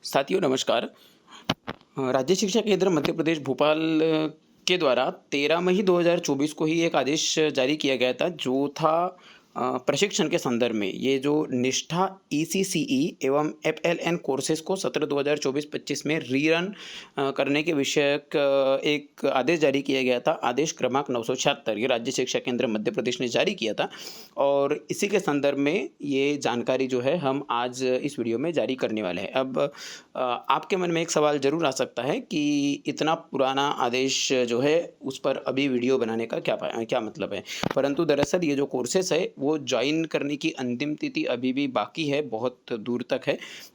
साथियों नमस्कार। राज्य शिक्षा केंद्र मध्य प्रदेश भोपाल के द्वारा 13 मई 2024 को ही एक आदेश जारी किया गया था जो था प्रशिक्षण के संदर्भ में। ये जो निष्ठा ईसीसीई एवं एफएलएन कोर्सेज को सत्र 2024-25 में रीरन करने के विषयक एक आदेश जारी किया गया था। आदेश क्रमांक 976 ये राज्य शिक्षा केंद्र मध्य प्रदेश ने जारी किया था और इसी के संदर्भ में ये जानकारी जो है हम आज इस वीडियो में जारी करने वाले हैं। अब आपके मन में एक सवाल ज़रूर आ सकता है कि इतना पुराना आदेश जो है उस पर अभी वीडियो बनाने का क्या मतलब है। परंतु दरअसल ये जो कोर्सेस है वो ज्वाइन करने की अंतिम तिथि अभी भी बाकी है, बहुत दूर तक है।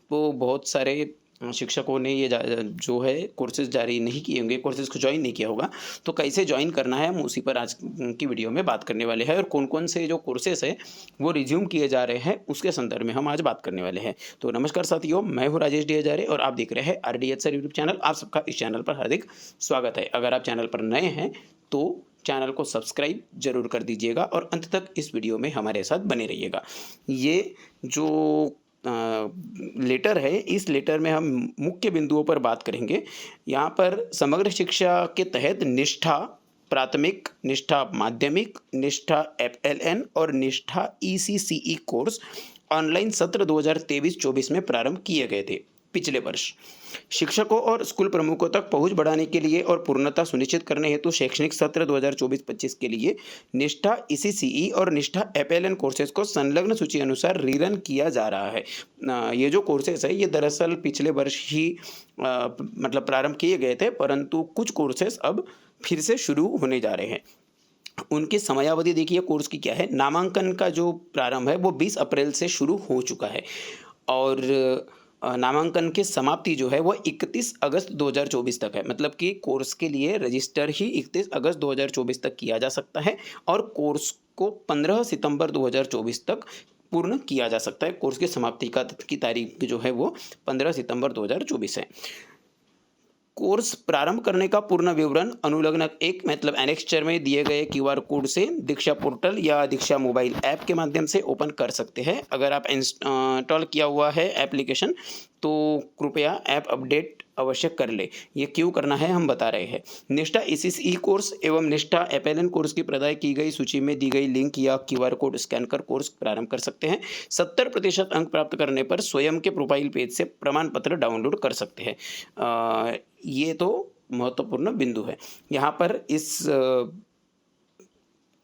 तो बहुत सारे शिक्षकों ने ये जो है कोर्सेज जारी नहीं किए होंगे, कोर्सेज को ज्वाइन नहीं किया होगा। तो कैसे ज्वाइन करना है हम उसी पर आज की वीडियो में बात करने वाले हैं और कौन-कौन से जो कोर्सेस है वो रिज्यूम किए जा रहे हैं उसके संदर्भ में हम आज बात करने वाले हैं। तो नमस्कार साथियों, मैं हूँ राजेश डी हजारे और आप देख रहे हैं आरडीएच सर यूट्यूब चैनल। आप सबका इस चैनल पर हार्दिक स्वागत है। अगर आप चैनल पर नए हैं तो चैनल को सब्सक्राइब जरूर कर दीजिएगा और अंत तक इस वीडियो में हमारे साथ बने रहिएगा। ये जो लेटर है, इस लेटर में हम मुख्य बिंदुओं पर बात करेंगे। यहाँ पर समग्र शिक्षा के तहत निष्ठा प्राथमिक, निष्ठा माध्यमिक, निष्ठा एफएलएन और निष्ठा ईसीसीई कोर्स ऑनलाइन सत्र 2023-24 में प्रारंभ किए गए थे पिछले वर्ष। शिक्षकों और स्कूल प्रमुखों तक पहुंच बढ़ाने के लिए और पूर्णता सुनिश्चित करने हेतु शैक्षणिक सत्र 2024-25 के लिए निष्ठा ईसीसीई और निष्ठा एफएलएन कोर्सेज को संलग्न सूची अनुसार रीरन किया जा रहा है। ये जो कोर्सेज है ये दरअसल पिछले वर्ष ही मतलब प्रारंभ किए गए थे, परंतु कुछ कोर्सेज अब फिर से शुरू होने जा रहे हैं। उनकी समयावधि देखिए कोर्स की क्या है। नामांकन का जो प्रारंभ है वो 20 अप्रैल से शुरू हो चुका है और नामांकन की समाप्ति जो है वो 31 अगस्त 2024 तक है। मतलब कि कोर्स के लिए रजिस्टर ही 31 अगस्त 2024 तक किया जा सकता है और कोर्स को 15 सितंबर 2024 तक पूर्ण किया जा सकता है। कोर्स की समाप्ति की तारीख जो है वो 15 सितंबर 2024 है। कोर्स प्रारंभ करने का पूर्ण विवरण अनुलग्न 1 मतलब एनेक्स्चर में दिए गए क्यूआर कोड से दीक्षा पोर्टल या दीक्षा मोबाइल ऐप के माध्यम से ओपन कर सकते हैं। अगर आप इंस्टॉल किया हुआ है एप्लीकेशन तो कृपया ऐप अपडेट अवश्य कर ले। ये क्यों करना है हम बता रहे हैं। निष्ठा ईसीसीई कोर्स एवं निष्ठा एफएलएन कोर्स की प्रदाय की गई सूची में दी गई लिंक या क्यूआर कोड स्कैन कर कोर्स प्रारंभ कर सकते हैं। 70% अंक प्राप्त करने पर स्वयं के प्रोफाइल पेज से प्रमाण पत्र डाउनलोड कर सकते हैं। ये तो महत्वपूर्ण बिंदु है। यहाँ पर इस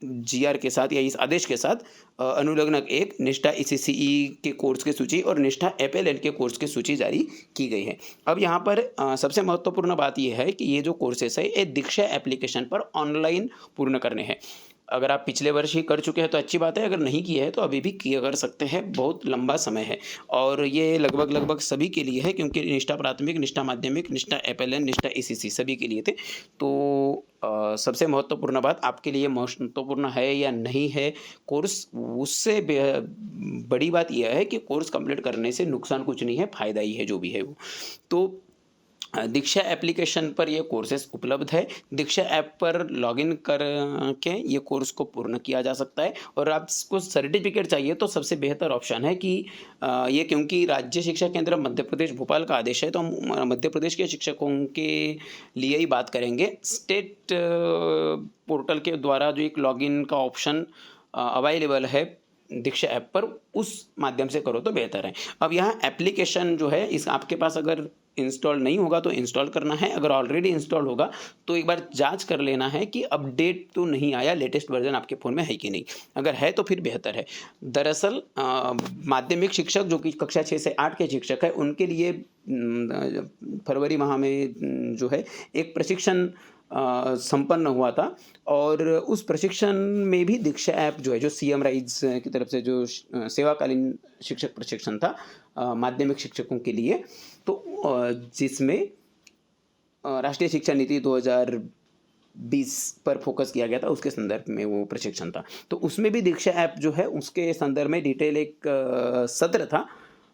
जीआर के साथ या इस आदेश के साथ अनुलग्न 1 निष्ठा ईसीसीई के कोर्स की सूची और निष्ठा एफएलएन के कोर्स की सूची जारी की गई है। अब यहाँ पर सबसे महत्वपूर्ण बात यह है कि ये जो कोर्सेस है ये दीक्षा एप्लीकेशन पर ऑनलाइन पूर्ण करने हैं। अगर आप पिछले वर्ष ही कर चुके हैं तो अच्छी बात है, अगर नहीं किया है तो अभी भी किया कर सकते हैं। बहुत लंबा समय है और ये लगभग सभी के लिए है क्योंकि निष्ठा प्राथमिक, निष्ठा माध्यमिक, निष्ठा एफएलएन, निष्ठा ईसीसी सभी के लिए थे। तो सबसे महत्वपूर्ण बात आपके लिए महत्वपूर्ण है या नहीं है कोर्स, उससे बड़ी बात यह है कि कोर्स कंप्लीट करने से नुकसान कुछ नहीं है, फायदा ही है जो भी है वो। तो दीक्षा एप्लीकेशन पर ये कोर्सेस उपलब्ध है। दीक्षा ऐप पर लॉगिन करके ये कोर्स को पूर्ण किया जा सकता है और आपको सर्टिफिकेट चाहिए तो सबसे बेहतर ऑप्शन है कि ये क्योंकि राज्य शिक्षा केंद्र मध्य प्रदेश भोपाल का आदेश है तो हम मध्य प्रदेश के शिक्षकों के लिए ही बात करेंगे। स्टेट पोर्टल के द्वारा जो एक लॉगिन का ऑप्शन अवेलेबल है दीक्षा ऐप पर, उस माध्यम से करो तो बेहतर है। अब यहाँ एप्लीकेशन जो है इस आपके पास अगर इंस्टॉल नहीं होगा तो इंस्टॉल करना है। अगर ऑलरेडी इंस्टॉल होगा तो एक बार जांच कर लेना है कि अपडेट तो नहीं आया, लेटेस्ट वर्जन आपके फ़ोन में है कि नहीं। अगर है तो फिर बेहतर है। दरअसल माध्यमिक शिक्षक जो कि कक्षा 6 से 8 के शिक्षक हैं उनके लिए फरवरी माह में जो है एक प्रशिक्षण संपन्न हुआ था और उस प्रशिक्षण में भी दीक्षा ऐप जो है जो सीएम राइज की तरफ से जो सेवाकालीन शिक्षक प्रशिक्षण था माध्यमिक शिक्षकों के लिए, तो जिसमें राष्ट्रीय शिक्षा नीति 2020 पर फोकस किया गया था, उसके संदर्भ में वो प्रशिक्षण था। तो उसमें भी दीक्षा ऐप जो है उसके संदर्भ में डिटेल एक सत्र था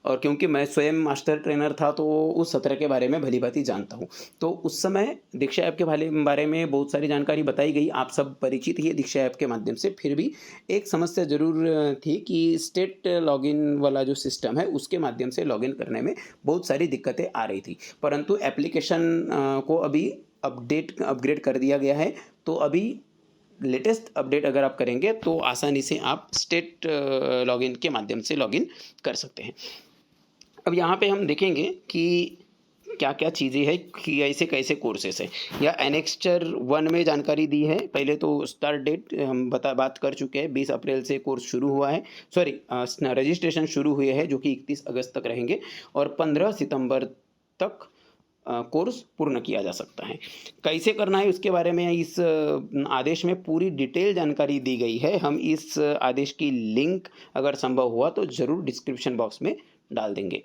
और क्योंकि मैं स्वयं मास्टर ट्रेनर था तो उस सत्र के बारे में भली-भांति जानता हूँ। तो उस समय दीक्षा ऐप के बारे में बहुत सारी जानकारी बताई गई। आप सब परिचित ही हैं दीक्षा ऐप के माध्यम से। फिर भी एक समस्या ज़रूर थी कि स्टेट लॉगिन वाला जो सिस्टम है उसके माध्यम से लॉगिन करने में बहुत सारी दिक्कतें आ रही थी। परंतु एप्लीकेशन को अभी अपग्रेड कर दिया गया है। तो अभी लेटेस्ट अपडेट अगर आप करेंगे तो आसानी से आप स्टेट लॉगिन के माध्यम से लॉगिन कर सकते हैं। अब यहाँ पे हम देखेंगे कि क्या क्या चीज़ें हैं कि ऐसे कैसे कोर्सेस है या एनेक्स्चर 1 में जानकारी दी है। पहले तो स्टार्ट डेट हम बात कर चुके हैं। 20 अप्रैल से कोर्स शुरू हुआ है, रजिस्ट्रेशन शुरू हुए हैं जो कि 31 अगस्त तक रहेंगे और 15 सितंबर तक कोर्स पूर्ण किया जा सकता है। कैसे करना है उसके बारे में इस आदेश में पूरी डिटेल जानकारी दी गई है। हम इस आदेश की लिंक अगर संभव हुआ तो ज़रूर डिस्क्रिप्शन बॉक्स में डाल देंगे।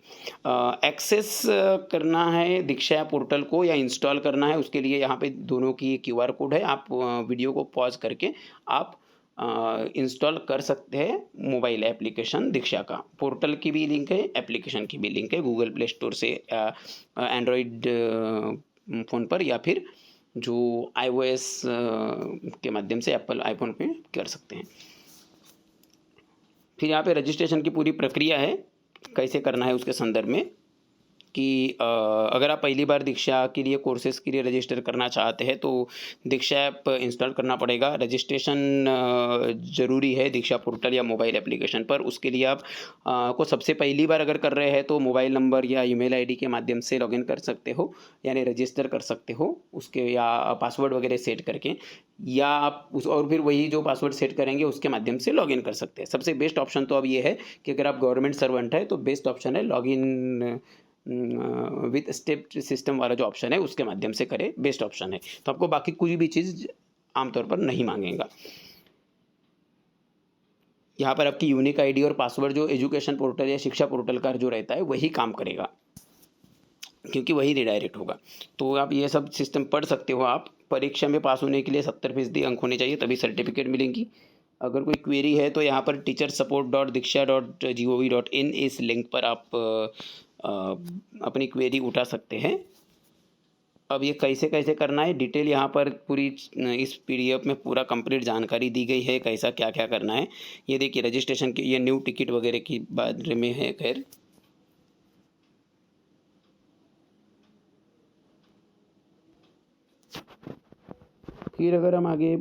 एक्सेस करना है दीक्षा पोर्टल को या इंस्टॉल करना है, उसके लिए यहाँ पे दोनों की QR कोड है। आप वीडियो को पॉज करके आप इंस्टॉल कर सकते हैं मोबाइल एप्लीकेशन दीक्षा का। पोर्टल की भी लिंक है, एप्लीकेशन की भी लिंक है। गूगल प्ले स्टोर से एंड्रॉयड फ़ोन पर या फिर जो iOS के माध्यम से एप्पल आईफोन पे कर सकते हैं। फिर यहाँ पे रजिस्ट्रेशन की पूरी प्रक्रिया है, कैसे करना है उसके संदर्भ में कि अगर आप पहली बार दीक्षा के लिए कोर्सेज़ के लिए रजिस्टर करना चाहते हैं तो दीक्षा ऐप इंस्टॉल करना पड़ेगा। रजिस्ट्रेशन ज़रूरी है दीक्षा पोर्टल या मोबाइल एप्लीकेशन पर। उसके लिए आप को सबसे पहली बार अगर कर रहे हैं तो मोबाइल नंबर या ईमेल आईडी के माध्यम से लॉगिन कर सकते हो, यानी रजिस्टर कर सकते हो उसके, या पासवर्ड वगैरह सेट करके, या आप उस और फिर वही जो पासवर्ड सेट करेंगे उसके माध्यम से लॉगिन कर सकते हैं। सबसे बेस्ट ऑप्शन तो अब ये है कि अगर आप गवर्नमेंट सर्वेंट है तो बेस्ट ऑप्शन है लॉगिन विथ स्टेप सिस्टम वाला जो ऑप्शन है उसके माध्यम से करें, बेस्ट ऑप्शन है। तो आपको बाकी कोई भी चीज़ आमतौर पर नहीं मांगेगा। यहाँ पर आपकी यूनिक आईडी और पासवर्ड जो एजुकेशन पोर्टल या शिक्षा पोर्टल का जो रहता है वही काम करेगा, क्योंकि वही रिडायरेक्ट होगा। तो आप ये सब सिस्टम पढ़ सकते हो। आप परीक्षा में पास होने के लिए 70% अंक होने चाहिए, तभी सर्टिफिकेट मिलेंगी। अगर कोई क्वेरी है तो यहाँ पर teachersupport.diksha.gov.in इस लिंक पर आप अपनी क्वेरी उठा सकते हैं। अब ये कैसे कैसे करना है डिटेल यहाँ पर पूरी इस PDF में पूरा कंप्लीट जानकारी दी गई है, कैसा क्या क्या करना है। ये देखिए रजिस्ट्रेशन की, ये न्यू टिकट वगैरह की बारे में है। खैर फिर अगर हम आगे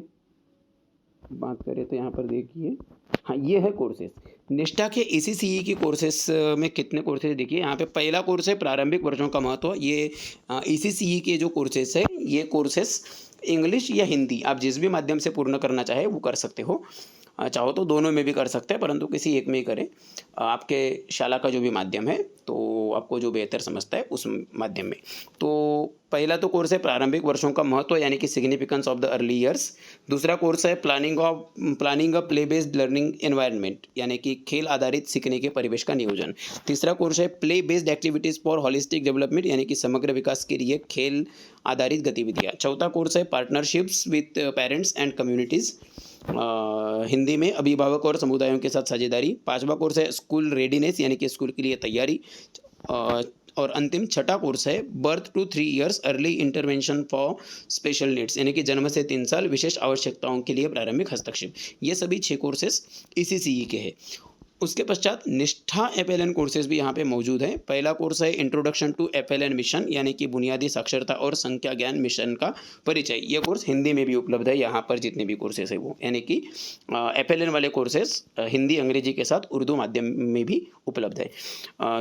बात करें तो यहाँ पर देखिए, हाँ ये है कोर्सेज निष्ठा के ECCE की कोर्सेस में कितने कोर्सेज देखिए। यहाँ पे पहला कोर्स है प्रारंभिक वर्षों का महत्व। ये ECCE के जो कोर्सेस है ये कोर्सेस इंग्लिश या हिंदी आप जिस भी माध्यम से पूर्ण करना चाहे वो कर सकते हो। चाहो तो दोनों में भी कर सकते हैं, परंतु किसी एक में ही करें। आपके शाला का जो भी माध्यम है तो आपको जो बेहतर समझता है उस माध्यम में। तो पहला तो कोर्स है प्रारंभिक वर्षों का महत्व, यानी कि significance of the early years. दूसरा कोर्स है planning a play based learning environment, यानी कि खेल आधारित सीखने के परिवेश का नियोजन। तीसरा कोर्स है play based activities for holistic development, यानी कि समग्र विकास के लिए खेल आधारित गतिविधियाँ। चौथा कोर्स है partnerships with parents and communities, Hindi में अभिभावक और समुदायों के साथ साझेदारी। पांचवा कोर्स है स्कूल रेडीनेस, यानी कि स्कूल के लिए तैयारी। और अंतिम छठा कोर्स है birth to 3 years early intervention for special needs, यानी कि जन्म से 3 साल विशेष आवश्यकताओं के लिए प्रारंभिक हस्तक्षेप। ये सभी 6 कोर्सेस ECCE के हैं। उसके पश्चात निष्ठा FLN कोर्सेज भी यहाँ पे मौजूद है। पहला कोर्स है इंट्रोडक्शन टू FLN मिशन, यानी कि बुनियादी साक्षरता और संख्या ज्ञान मिशन का परिचय। यह कोर्स हिंदी में भी उपलब्ध है यहाँ पर जितने भी कोर्सेज है वो, यानी कि FLN वाले कोर्सेज हिंदी अंग्रेजी के साथ उर्दू माध्यम में भी उपलब्ध है।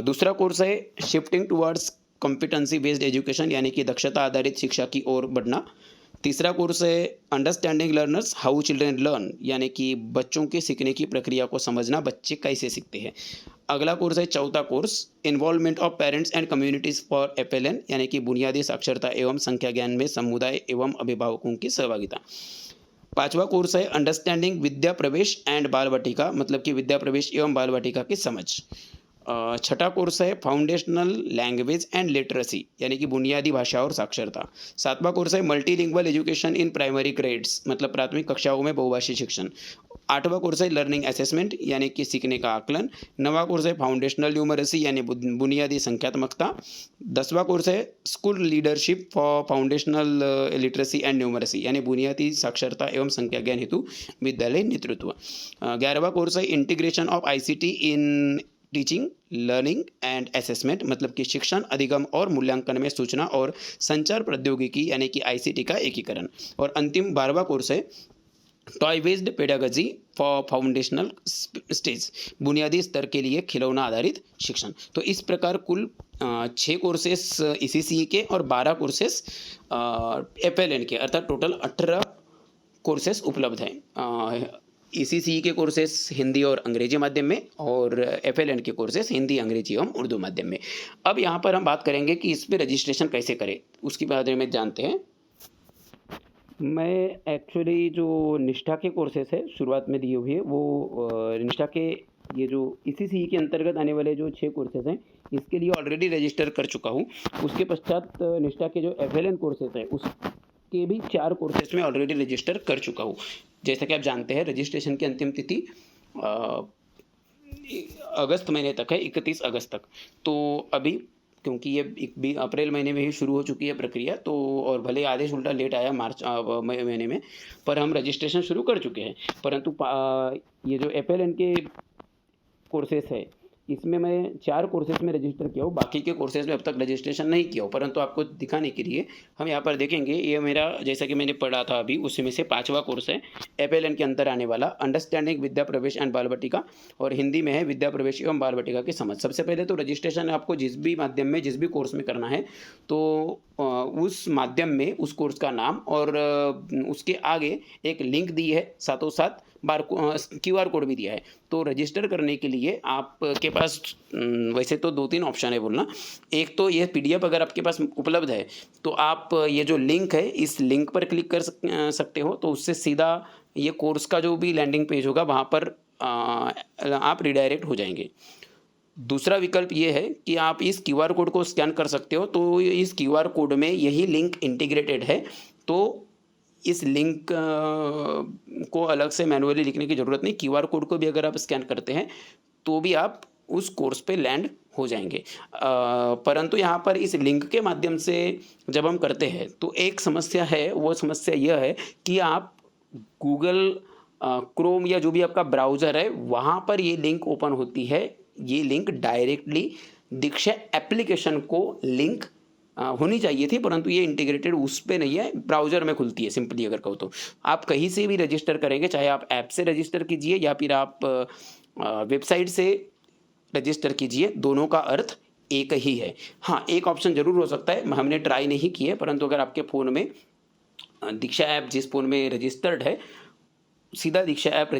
दूसरा कोर्स है shifting towards competency based education, यानी कि दक्षता आधारित शिक्षा की ओर बढ़ना। तीसरा कोर्स है understanding learners how children learn, यानी कि बच्चों के सीखने की प्रक्रिया को समझना, बच्चे कैसे सीखते हैं। अगला कोर्स है चौथा course involvement of parents and communities for FLN, यानी कि बुनियादी साक्षरता एवं संख्या ज्ञान में समुदाय एवं अभिभावकों की सहभागिता। पांचवा कोर्स है अंडरस्टैंडिंग विद्या प्रवेश एंड बाल वाटिका, मतलब कि विद्या प्रवेश एवं बाल वाटिका की समझ। छठा कोर्स है फाउंडेशनल लैंग्वेज एंड लिटरेसी, यानी कि बुनियादी भाषा और साक्षरता। सातवां कोर्स है multilingual education in primary grades, मतलब प्राथमिक कक्षाओं में बहुभाषी शिक्षण। आठवां कोर्स है लर्निंग असेसमेंट, यानी कि सीखने का आकलन। नवा कोर्स है फाउंडेशनल न्यूमरेसी, यानी बुनियादी संख्यात्मकता। 10वां कोर्स है school leadership for foundational literacy and numeracy, यानी बुनियादी साक्षरता एवं संख्या ज्ञान हेतु विद्यालय नेतृत्व। 11वां कोर्स है integration of ICT in teaching learning and assessment, मतलब कि शिक्षण अधिगम और मूल्यांकन में सूचना और संचार प्रौद्योगिकी, यानी कि आईसीटी का एकीकरण। और अंतिम 12वां कोर्स है toy based pedagogy for foundational stage, बुनियादी स्तर के लिए खिलौना आधारित शिक्षण। तो इस प्रकार कुल 6 कोर्सेस ईसीसीई के और 12 कोर्सेस एफएलएन के, अर्थात टोटल 18 कोर्सेस उपलब्ध हैं। ईसीसीई के कोर्सेस हिंदी और अंग्रेजी माध्यम में और एफएलएन के कोर्सेस हिंदी अंग्रेजी एवं उर्दू माध्यम में। अब यहाँ पर हम बात करेंगे कि इस पर रजिस्ट्रेशन कैसे करें, उसके बारे में जानते हैं। मैं एक्चुअली जो निष्ठा के कोर्सेस है शुरुआत में दिए हुए, वो निष्ठा के ये जो ईसीसीई के अंतर्गत आने वाले जो 6 कोर्सेज हैं, इसके लिए ऑलरेडी रजिस्टर कर चुका हूँ। उसके पश्चात निष्ठा के जो एफएलएन कोर्सेज हैं उसके भी 4 कोर्सेज में ऑलरेडी रजिस्टर कर चुका हूँ। जैसा कि आप जानते हैं रजिस्ट्रेशन की अंतिम तिथि अगस्त महीने तक है, 31 अगस्त तक। तो अभी क्योंकि ये अप्रैल महीने में ही शुरू हो चुकी है प्रक्रिया, तो और भले आदेश उल्टा लेट आया मार्च महीने में, पर हम रजिस्ट्रेशन शुरू कर चुके हैं। परंतु ये जो एफएलएन के कोर्सेस है इसमें मैं 4 कोर्सेज में रजिस्टर किया हूँ, बाकी के कोर्सेज में अब तक रजिस्ट्रेशन नहीं किया हूँ। परंतु आपको दिखाने के लिए हम यहाँ पर देखेंगे, ये मेरा जैसा कि मैंने पढ़ा था अभी उसी में से 5वां कोर्स है एफएलएन के अंदर आने वाला, अंडरस्टैंडिंग विद्या प्रवेश एंड बाल बटिका, और हिंदी में है विद्या प्रवेश एवं बाल बटिका की समझ। सबसे पहले तो रजिस्ट्रेशन आपको जिस भी माध्यम में जिस भी कोर्स में करना है, तो उस माध्यम में उस कोर्स का नाम और उसके आगे एक लिंक दी है, साथों साथ QR कोड भी दिया है। तो रजिस्टर करने के लिए आपके पास वैसे तो 2-3 ऑप्शन है बोलना। एक तो ये PDF अगर आपके पास उपलब्ध है तो आप ये जो लिंक है इस लिंक पर क्लिक कर सकते हो, तो उससे सीधा ये कोर्स का जो भी लैंडिंग पेज होगा वहाँ पर आप रिडायरेक्ट हो जाएंगे। दूसरा विकल्प ये है कि आप इस QR कोड को स्कैन कर सकते हो, तो इस QR कोड में यही लिंक इंटीग्रेटेड है, तो इस लिंक को अलग से मैनुअली लिखने की ज़रूरत नहीं। QR कोड को भी अगर आप स्कैन करते हैं तो भी आप उस कोर्स पे लैंड हो जाएंगे। परंतु यहाँ पर इस लिंक के माध्यम से जब हम करते हैं तो एक समस्या है, वो समस्या यह है कि आप गूगल क्रोम या जो भी आपका ब्राउज़र है वहाँ पर ये लिंक ओपन होती है। ये लिंक डायरेक्टली दीक्षा एप्लीकेशन को लिंक होनी चाहिए थी, परंतु ये इंटीग्रेटेड उस पर नहीं है, ब्राउज़र में खुलती है। सिंपली अगर कहो तो आप कहीं से भी रजिस्टर करेंगे, चाहे आप ऐप से रजिस्टर कीजिए या फिर आप वेबसाइट से रजिस्टर कीजिए, दोनों का अर्थ एक ही है। हाँ, एक ऑप्शन ज़रूर हो सकता है, हमने ट्राई नहीं की है, परंतु अगर आपके फ़ोन में दीक्षा ऐप जिस फ़ोन में रजिस्टर्ड है, सीधा दीक्षा ऐप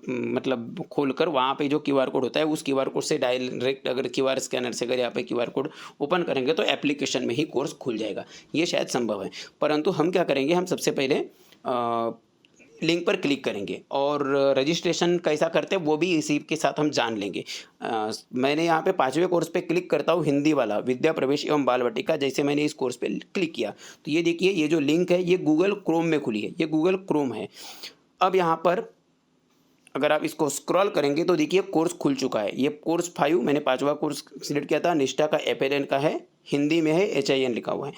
मतलब खोलकर वहाँ पे जो QR कोड होता है उस QR कोड से डायरेक्ट अगर QR स्कैनर से अगर यहाँ पे QR कोड ओपन करेंगे तो एप्लीकेशन में ही कोर्स खुल जाएगा। ये शायद संभव है, परंतु हम क्या करेंगे, हम सबसे पहले लिंक पर क्लिक करेंगे और रजिस्ट्रेशन कैसा करते हैं वो भी इसी के साथ हम जान लेंगे। मैंने यहाँ पे 5वें कोर्स पे क्लिक करता हूँ, हिंदी वाला विद्या प्रवेश एवं बाल बटिका। जैसे मैंने इस कोर्स पे क्लिक किया तो ये देखिए, ये जो लिंक है ये गूगल क्रोम में खुली है, ये गूगल क्रोम है। अब यहाँ पर अगर आप इसको स्क्रॉल करेंगे तो देखिए कोर्स खुल चुका है। ये कोर्स 5 मैंने 5वां कोर्स सिलेक्ट किया था, निष्ठा का एफएलएन का है, हिंदी में है, HIN लिखा हुआ है।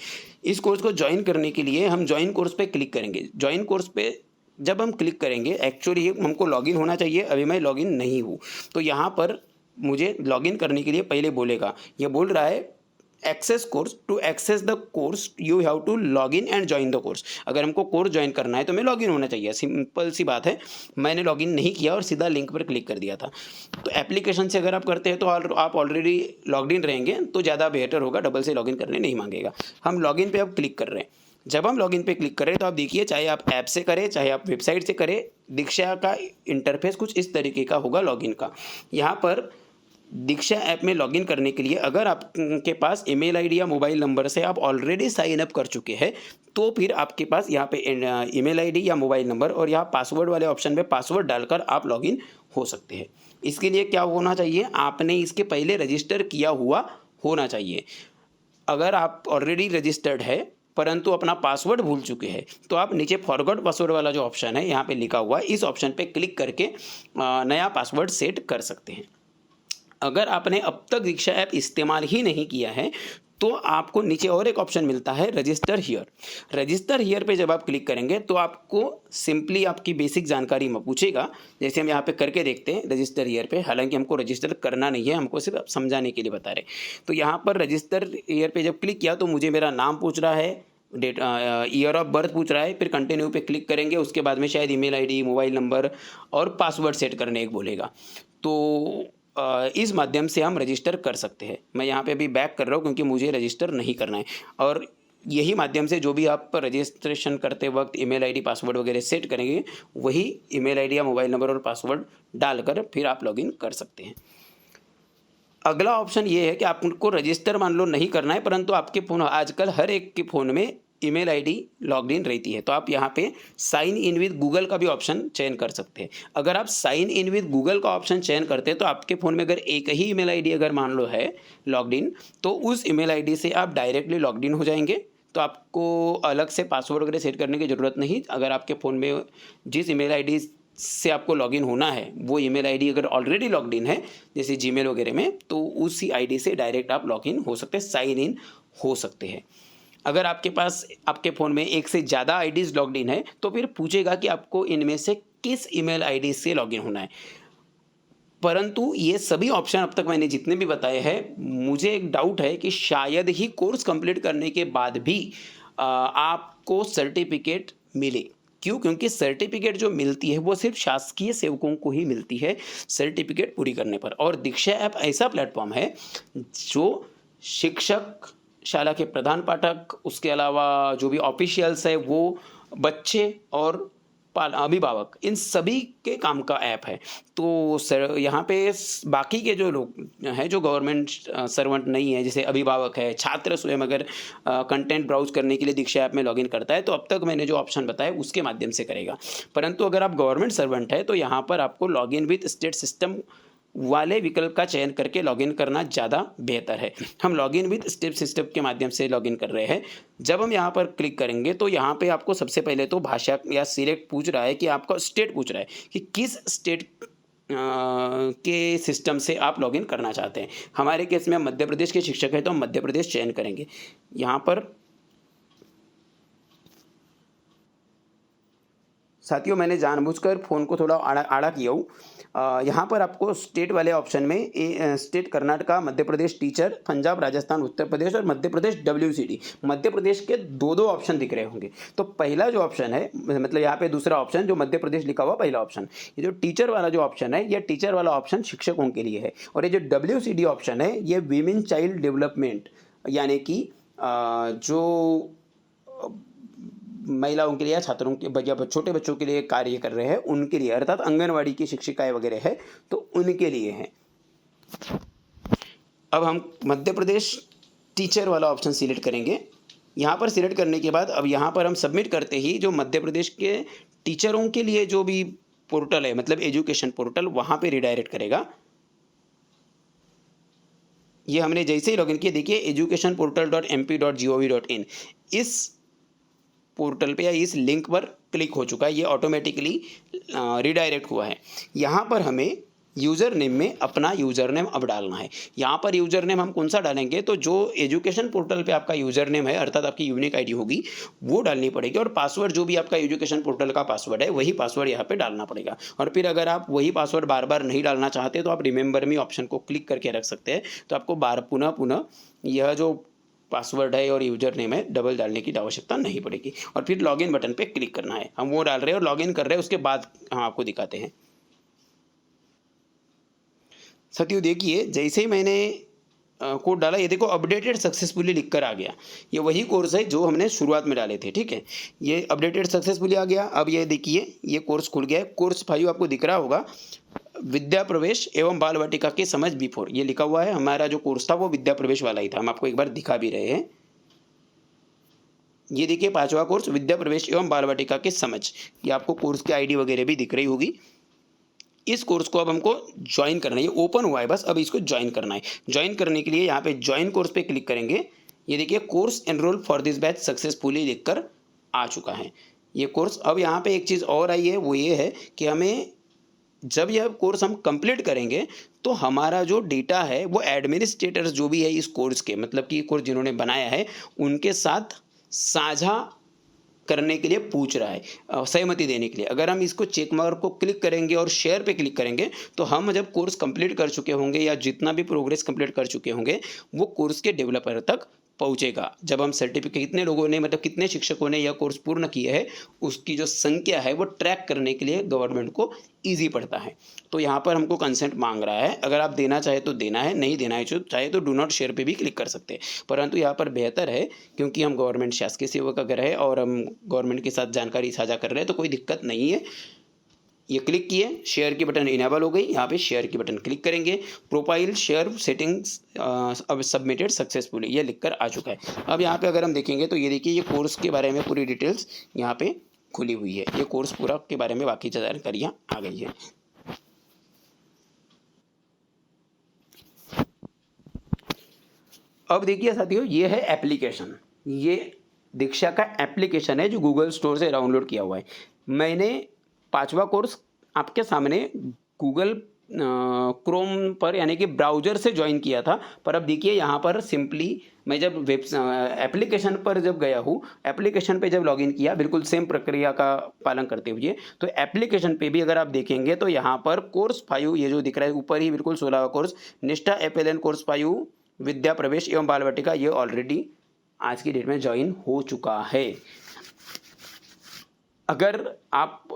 इस कोर्स को ज्वाइन करने के लिए हम ज्वाइन कोर्स पे क्लिक करेंगे। ज्वाइन कोर्स पे जब हम क्लिक करेंगे, एक्चुअली हमको लॉगिन होना चाहिए, अभी मैं लॉगिन नहीं हूँ, तो यहाँ पर मुझे लॉगिन करने के लिए पहले बोलेगा, ये बोल रहा है access course, to access the course you have to log in and join the course. अगर हमको कोर्स ज्वाइन करना है तो मैं लॉगिन होना चाहिए, सिंपल सी बात है। मैंने लॉगिन नहीं किया और सीधा लिंक पर क्लिक कर दिया था। तो एप्लीकेशन से अगर आप करते हैं तो आप ऑलरेडी लॉग्ड इन रहेंगे तो ज़्यादा बेहतर होगा, डबल से लॉगिन करने नहीं मांगेगा। हम लॉगिन पे अब क्लिक कर रहे हैं। जब हम लॉगिन पे क्लिक करें तो आप देखिए, चाहे आप ऐप से करें चाहे आप वेबसाइट से करें, दीक्षा का इंटरफेस कुछ इस तरीके का होगा लॉगिन का। यहाँ पर दीक्षा ऐप में लॉगिन करने के लिए अगर आपके पास ईमेल आईडी या मोबाइल नंबर से आप ऑलरेडी साइन अप कर चुके हैं तो फिर आपके पास यहाँ पे ईमेल आईडी या मोबाइल नंबर और यहाँ पासवर्ड वाले ऑप्शन में पासवर्ड डालकर आप लॉगिन हो सकते हैं। इसके लिए क्या होना चाहिए, आपने इसके पहले रजिस्टर किया हुआ होना चाहिए। अगर आप ऑलरेडी रजिस्टर्ड है परंतु अपना पासवर्ड भूल चुके हैं तो आप नीचे फॉरगॉट पासवर्ड वाला जो ऑप्शन है यहाँ पे लिखा हुआ है, इस ऑप्शन पे क्लिक करके नया पासवर्ड सेट कर सकते हैं। अगर आपने अब तक दीक्षा ऐप इस्तेमाल ही नहीं किया है तो आपको नीचे और एक ऑप्शन मिलता है रजिस्टर हियर। रजिस्टर हियर पे जब आप क्लिक करेंगे तो आपको सिंपली आपकी बेसिक जानकारी में पूछेगा, जैसे हम यहाँ पे करके देखते हैं रजिस्टर हियर पे। हालांकि हमको रजिस्टर करना नहीं है, हमको सिर्फ समझाने के लिए बता रहे। तो यहाँ पर रजिस्टर हियर पे जब क्लिक किया तो मुझे मेरा नाम पूछ रहा है, डेट ईयर ऑफ बर्थ पूछ रहा है, फिर कंटिन्यू पे क्लिक करेंगे। उसके बाद में शायद ईमेल आईडी, मोबाइल नंबर और पासवर्ड सेट करने एक बोलेगा। तो इस माध्यम से हम रजिस्टर कर सकते हैं। मैं यहाँ पे अभी बैक कर रहा हूँ क्योंकि मुझे रजिस्टर नहीं करना है। और यही माध्यम से जो भी आप रजिस्ट्रेशन करते वक्त ईमेल आईडी, पासवर्ड वगैरह सेट करेंगे, वही ईमेल आईडी या मोबाइल नंबर और पासवर्ड डालकर फिर आप लॉगिन कर सकते हैं। अगला ऑप्शन ये है कि आपको रजिस्टर मान लो नहीं करना है परंतु आपके फ़ोन, आजकल हर एक के फ़ोन में ईमेल आईडी लॉग्ड इन रहती है, तो आप यहाँ पे साइन इन विद गूगल का भी ऑप्शन चयन कर सकते हैं। अगर आप साइन इन विद गूगल का ऑप्शन चयन करते हैं तो आपके फ़ोन में अगर एक ही ईमेल आईडी अगर मान लो है लॉग्ड इन, तो उस ईमेल आईडी से आप डायरेक्टली लॉग्ड इन हो जाएंगे। तो आपको अलग से पासवर्ड वगैरह सेट करने की ज़रूरत नहीं। अगर आपके फ़ोन में जिस ईमेल आईडी से आपको लॉगिन होना है वो ईमेल आईडी अगर ऑलरेडी लॉग्ड इन है, जैसे जीमेल वगैरह में, तो उसी आईडी से डायरेक्ट आप लॉगिन हो सकते हैं, साइन इन हो सकते हैं। अगर आपके पास आपके फ़ोन में एक से ज़्यादा आईडीज़ लॉग्ड इन है तो फिर पूछेगा कि आपको इनमें से किस ईमेल आईडी से लॉगिन होना है। परंतु ये सभी ऑप्शन अब तक मैंने जितने भी बताए हैं, मुझे एक डाउट है कि शायद ही कोर्स कंप्लीट करने के बाद भी आपको सर्टिफिकेट मिले। क्यों? क्योंकि सर्टिफिकेट जो मिलती है वो सिर्फ शासकीय सेवकों को ही मिलती है सर्टिफिकेट पूरी करने पर। और दीक्षा ऐप ऐसा प्लेटफॉर्म है जो शिक्षक, शाला के प्रधान पाठक, उसके अलावा जो भी ऑफिशियल्स है वो, बच्चे और अभिभावक, इन सभी के काम का ऐप है। तो सर यहाँ पे बाकी के जो लोग हैं जो गवर्नमेंट सर्वेंट नहीं है, जैसे अभिभावक है, छात्र स्वयं अगर कंटेंट ब्राउज करने के लिए दीक्षा ऐप में लॉगिन करता है तो अब तक मैंने जो ऑप्शन बताया उसके माध्यम से करेगा। परंतु अगर आप गवर्नमेंट सर्वेंट है तो यहाँ पर आपको लॉगिन विद स्टेट सिस्टम वाले विकल्प का चयन करके लॉगिन करना ज़्यादा बेहतर है। हम लॉगिन विद स्टेट सिस्टम के माध्यम से लॉगिन कर रहे हैं। जब हम यहाँ पर क्लिक करेंगे तो यहाँ पे आपको सबसे पहले तो भाषा या सिलेक्ट पूछ रहा है कि आपका स्टेट पूछ रहा है कि किस स्टेट के सिस्टम से आप लॉगिन करना चाहते हैं। हमारे केस में मध्य प्रदेश के शिक्षक हैं तो हम मध्य प्रदेश चयन करेंगे। यहाँ पर साथियों मैंने जानबूझकर फ़ोन को थोड़ा आड़ा किया हूँ। यहाँ पर आपको स्टेट वाले ऑप्शन में स्टेट कर्नाटका, मध्य प्रदेश टीचर, पंजाब, राजस्थान, उत्तर प्रदेश और मध्य प्रदेश WCD, मध्य प्रदेश के दो ऑप्शन दिख रहे होंगे। तो पहला जो ऑप्शन है, मतलब यहाँ पे दूसरा ऑप्शन जो मध्य प्रदेश लिखा हुआ पहला ऑप्शन, ये जो टीचर वाला जो ऑप्शन है, ये टीचर वाला ऑप्शन शिक्षकों के लिए है। और ये जो WCD ऑप्शन है ये वीमेन चाइल्ड डेवलपमेंट, यानी कि जो महिलाओं के लिए या छात्रों के या छोटे बच्चों के लिए कार्य कर रहे हैं उनके लिए, अर्थात आंगनवाड़ी की शिक्षिकाएं वगैरह है तो उनके लिए हैं। अब हम मध्य प्रदेश टीचर वाला ऑप्शन सिलेक्ट करेंगे। यहाँ पर सिलेक्ट करने के बाद अब यहाँ पर हम सबमिट करते ही जो मध्य प्रदेश के टीचरों के लिए जो भी पोर्टल है, मतलब एजुकेशन पोर्टल, वहाँ पे रिडायरेक्ट करेगा। ये हमने जैसे ही लॉगिन किया, देखिए educationportal.mp.gov.in, इस पोर्टल पे या इस लिंक पर क्लिक हो चुका है। ये ऑटोमेटिकली रिडायरेक्ट हुआ है। यहाँ पर हमें यूज़र नेम में अपना यूज़र नेम अब डालना है। यहाँ पर यूज़र नेम हम कौन सा डालेंगे, तो जो एजुकेशन पोर्टल पे आपका यूज़र नेम है अर्थात आपकी यूनिक आईडी होगी वो डालनी पड़ेगी। और पासवर्ड जो भी आपका एजुकेशन पोर्टल का पासवर्ड है वही पासवर्ड यहाँ पे डालना पड़ेगा। और फिर अगर आप वही पासवर्ड बार बार नहीं डालना चाहते तो आप रिमेंबर मी ऑप्शन को क्लिक करके रख सकते हैं। तो आपको पुनः यह जो पासवर्ड है और यूजर नेम है डबल डालने की आवश्यकता नहीं पड़ेगी। और फिर लॉगिन बटन पे क्लिक करना है। हम वो डाल रहे हैं और लॉगिन कर रहे हैं, उसके बाद हम आपको दिखाते हैं। साथियों देखिए, जैसे ही मैंने कोड डाला, ये देखो अपडेटेड सक्सेसफुली लिख कर आ गया। ये वही कोर्स है जो हमने शुरुआत में डाले थे, ठीक है। ये अपडेटेड सक्सेसफुली आ गया। अब ये देखिए ये कोर्स खुल गया है। कोर्स फाइव आपको दिख रहा होगा, विद्या प्रवेश एवं बाल वाटिका के समझ बिफोर, ये लिखा हुआ है। हमारा जो कोर्स था वो विद्या प्रवेश वाला ही था, हम आपको एक बार दिखा भी रहे हैं। ये देखिए 5वां कोर्स विद्या प्रवेश एवं बाल वाटिका के समझ, ये आपको कोर्स की आईडी वगैरह भी दिख रही होगी। इस कोर्स को अब हमको ज्वाइन करना है। ये ओपन हुआ है बस, अब इसको ज्वाइन करना है। ज्वाइन करने के लिए यहाँ पे ज्वाइन कोर्स पे क्लिक करेंगे। ये देखिए course enrol for this batch successfully लिखकर आ चुका है ये कोर्स। अब यहाँ पे एक चीज़ और आई है, वो ये है कि हमें जब यह कोर्स हम कंप्लीट करेंगे तो हमारा जो डेटा है वो एडमिनिस्ट्रेटर्स जो भी है इस कोर्स के, मतलब कि कोर्स जिन्होंने बनाया है उनके साथ साझा करने के लिए पूछ रहा है, सहमति देने के लिए। अगर हम इसको चेक मार्क को क्लिक करेंगे और शेयर पे क्लिक करेंगे तो हम जब कोर्स कंप्लीट कर चुके होंगे या जितना भी प्रोग्रेस कंप्लीट कर चुके होंगे वो कोर्स के डेवलपर तक पहुंचेगा। जब हम सर्टिफिकेट कितने लोगों ने, मतलब कितने शिक्षकों ने यह कोर्स पूर्ण किया है उसकी जो संख्या है वो ट्रैक करने के लिए गवर्नमेंट को ईजी पड़ता है। तो यहाँ पर हमको कंसेंट मांग रहा है, अगर आप देना चाहे तो देना है, नहीं देना है चाहे तो डू नॉट शेयर पे भी क्लिक कर सकते हैं। परंतु यहाँ पर बेहतर है क्योंकि हम गवर्नमेंट शासकीय सेवा का घर है और हम गवर्नमेंट के साथ जानकारी साझा कर रहे हैं तो कोई दिक्कत नहीं है। ये क्लिक किए, शेयर की बटन इनेबल हो गई। यहाँ पे शेयर की बटन क्लिक करेंगे, प्रोफाइल शेयर सेटिंग्स अब सबमिटेड सक्सेसफुली ये लिखकर आ चुका है। अब यहाँ पे अगर हम देखेंगे तो ये देखिए ये कोर्स के बारे में पूरी डिटेल्स यहाँ पे खुली हुई है। ये कोर्स पूरा के बारे में बाकी जानकारियाँ आ गई है। अब देखिए साथियों, ये है एप्लीकेशन, ये दीक्षा का एप्लीकेशन है जो गूगल स्टोर से डाउनलोड किया हुआ है। मैंने 5वां कोर्स आपके सामने गूगल क्रोम पर यानी कि ब्राउज़र से ज्वाइन किया था, पर अब देखिए यहाँ पर सिंपली मैं जब एप्लीकेशन पर जब गया हूँ, एप्लीकेशन पे जब लॉगिन किया बिल्कुल सेम प्रक्रिया का पालन करते हुए, तो एप्लीकेशन पे भी अगर आप देखेंगे तो यहाँ पर कोर्स 5 ये जो दिख रहा है ऊपर ही बिल्कुल 16वां कोर्स निष्ठा FLN कोर्स 5 विद्या प्रवेश एवं बाल वाटिका, ये ऑलरेडी आज की डेट में ज्वाइन हो चुका है। अगर आप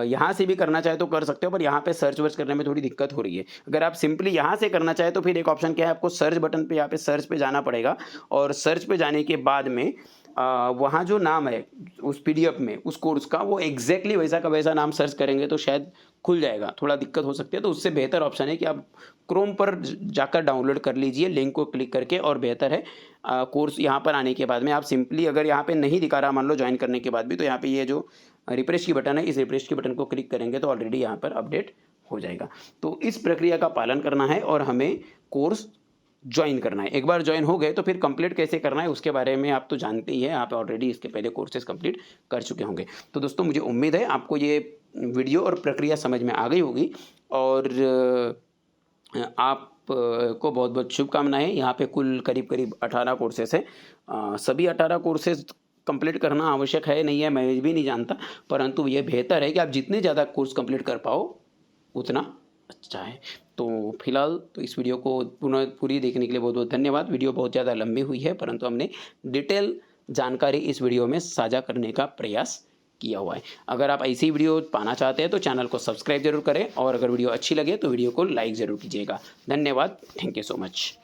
यहाँ से भी करना चाहे तो कर सकते हो, पर यहाँ पे सर्च वर्च करने में थोड़ी दिक्कत हो रही है। अगर आप सिंपली यहाँ से करना चाहे तो फिर एक ऑप्शन क्या है, आपको सर्च बटन पे यहाँ पे सर्च पे जाना पड़ेगा और सर्च पे जाने के बाद में वहाँ जो नाम है उस PDF में उस कोर्स का वो एग्जैक्टली वैसा का वैसा नाम सर्च करेंगे तो शायद खुल जाएगा। थोड़ा दिक्कत हो सकती है, तो उससे बेहतर ऑप्शन है कि आप क्रोम पर जाकर डाउनलोड कर लीजिए लिंक को क्लिक करके, और बेहतर है कोर्स यहाँ पर आने के बाद में आप सिंपली अगर यहाँ पे नहीं दिखा रहा मान लो ज्वाइन करने के बाद भी, तो यहाँ पे ये जो रिफ्रेश की बटन है इस रिफ्रेश की बटन को क्लिक करेंगे तो ऑलरेडी यहाँ पर अपडेट हो जाएगा। तो इस प्रक्रिया का पालन करना है और हमें कोर्स ज्वाइन करना है। एक बार ज्वाइन हो गए तो फिर कंप्लीट कैसे करना है उसके बारे में आप तो जानते ही हैं, आप ऑलरेडी इसके पहले कोर्सेज कंप्लीट कर चुके होंगे। तो दोस्तों मुझे उम्मीद है आपको ये वीडियो और प्रक्रिया समझ में आ गई होगी और आप को बहुत बहुत शुभकामनाएं। यहाँ पे कुल करीब 18 कोर्सेस है। सभी 18 कोर्सेज कंप्लीट करना आवश्यक है नहीं है मैं भी नहीं जानता, परंतु ये बेहतर है कि आप जितने ज़्यादा कोर्स कंप्लीट कर पाओ उतना अच्छा है। तो फिलहाल तो इस वीडियो को पूरी देखने के लिए बहुत बहुत धन्यवाद। वीडियो बहुत ज़्यादा लंबी हुई है परंतु हमने डिटेल जानकारी इस वीडियो में साझा करने का प्रयास किया हुआ है। अगर आप ऐसी वीडियो पाना चाहते हैं तो चैनल को सब्सक्राइब जरूर करें और अगर वीडियो अच्छी लगे तो वीडियो को लाइक ज़रूर कीजिएगा। धन्यवाद, थैंक यू सो मच।